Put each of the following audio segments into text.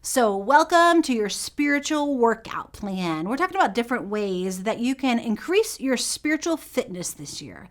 So, welcome to your spiritual workout plan. We're talking about different ways that you can increase your spiritual fitness this year.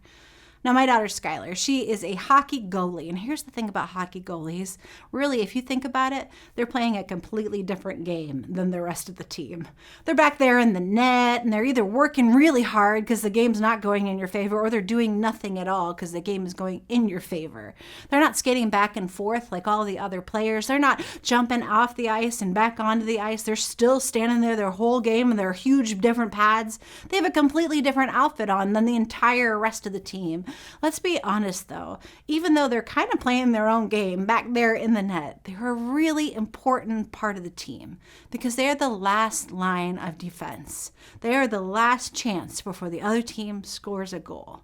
Now, my daughter Skylar, she is a hockey goalie. And here's the thing about hockey goalies. Really, if you think about it, they're playing a completely different game than the rest of the team. They're back there in the net and they're either working really hard because the game's not going in your favor, or they're doing nothing at all because the game is going in your favor. They're not skating back and forth like all the other players. They're not jumping off the ice and back onto the ice. They're still standing there their whole game in their huge different pads. They have a completely different outfit on than the entire rest of the team. Let's be honest though, even though they're kind of playing their own game back there in the net, they're a really important part of the team because they are the last line of defense. They are the last chance before the other team scores a goal.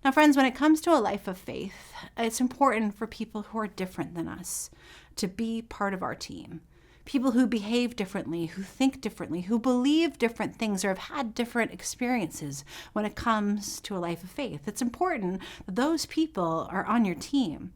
Now, friends, when it comes to a life of faith, it's important for people who are different than us to be part of our team. People who behave differently, who think differently, who believe different things, or have had different experiences when it comes to a life of faith. It's important that those people are on your team.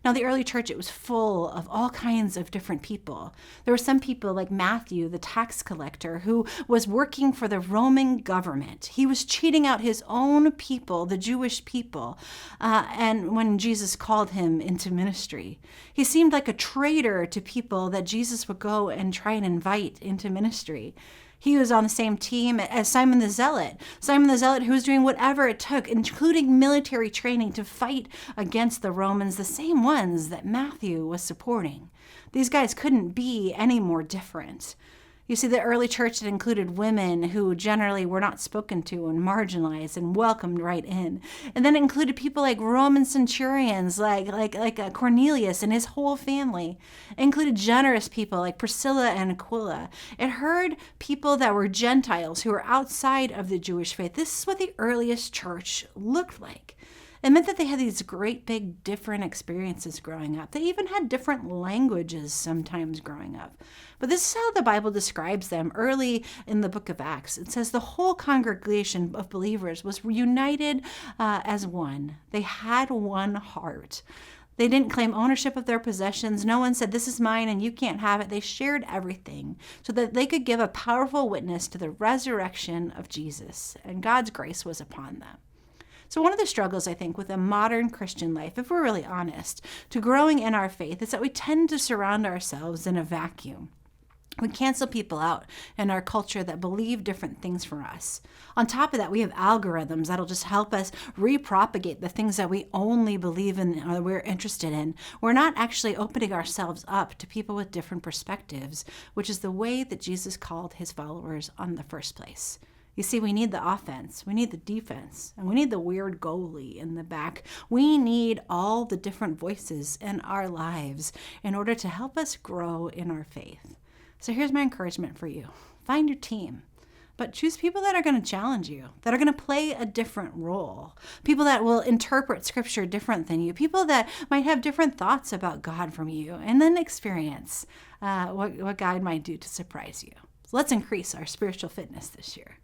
Now, the early church, it was full of all kinds of different people. There were some people like Matthew, the tax collector, who was working for the Roman government. He was cheating out his own people, the Jewish people, and when Jesus called him into ministry. He seemed like a traitor to people that Jesus would go and try and invite into ministry. He was on the same team as Simon the Zealot. Simon the Zealot, who was doing whatever it took, including military training, to fight against the Romans, the same ones that Matthew was supporting. These guys couldn't be any more different. You see, the early church that included women who generally were not spoken to and marginalized and welcomed right in. And then it included people like Roman centurions, like Cornelius and his whole family. It included generous people like Priscilla and Aquila. It heard people that were Gentiles who were outside of the Jewish faith. This is what the earliest church looked like. It meant that they had these great big different experiences growing up. They even had different languages sometimes growing up. But this is how the Bible describes them early in the book of Acts. It says the whole congregation of believers was united as one. They had one heart. They didn't claim ownership of their possessions. No one said, "This is mine and you can't have it." They shared everything so that they could give a powerful witness to the resurrection of Jesus. And God's grace was upon them. So one of the struggles, I think, with a modern Christian life, if we're really honest, to growing in our faith is that we tend to surround ourselves in a vacuum. We cancel people out in our culture that believe different things from us. On top of that, we have algorithms that'll just help us repropagate the things that we only believe in or we're interested in. We're not actually opening ourselves up to people with different perspectives, which is the way that Jesus called his followers on the first place. You see, we need the offense, we need the defense, and we need the weird goalie in the back. We need all the different voices in our lives in order to help us grow in our faith. So here's my encouragement for you. Find your team, but choose people that are going to challenge you, that are going to play a different role, people that will interpret scripture different than you, people that might have different thoughts about God from you, and then experience what God might do to surprise you. So let's increase our spiritual fitness this year.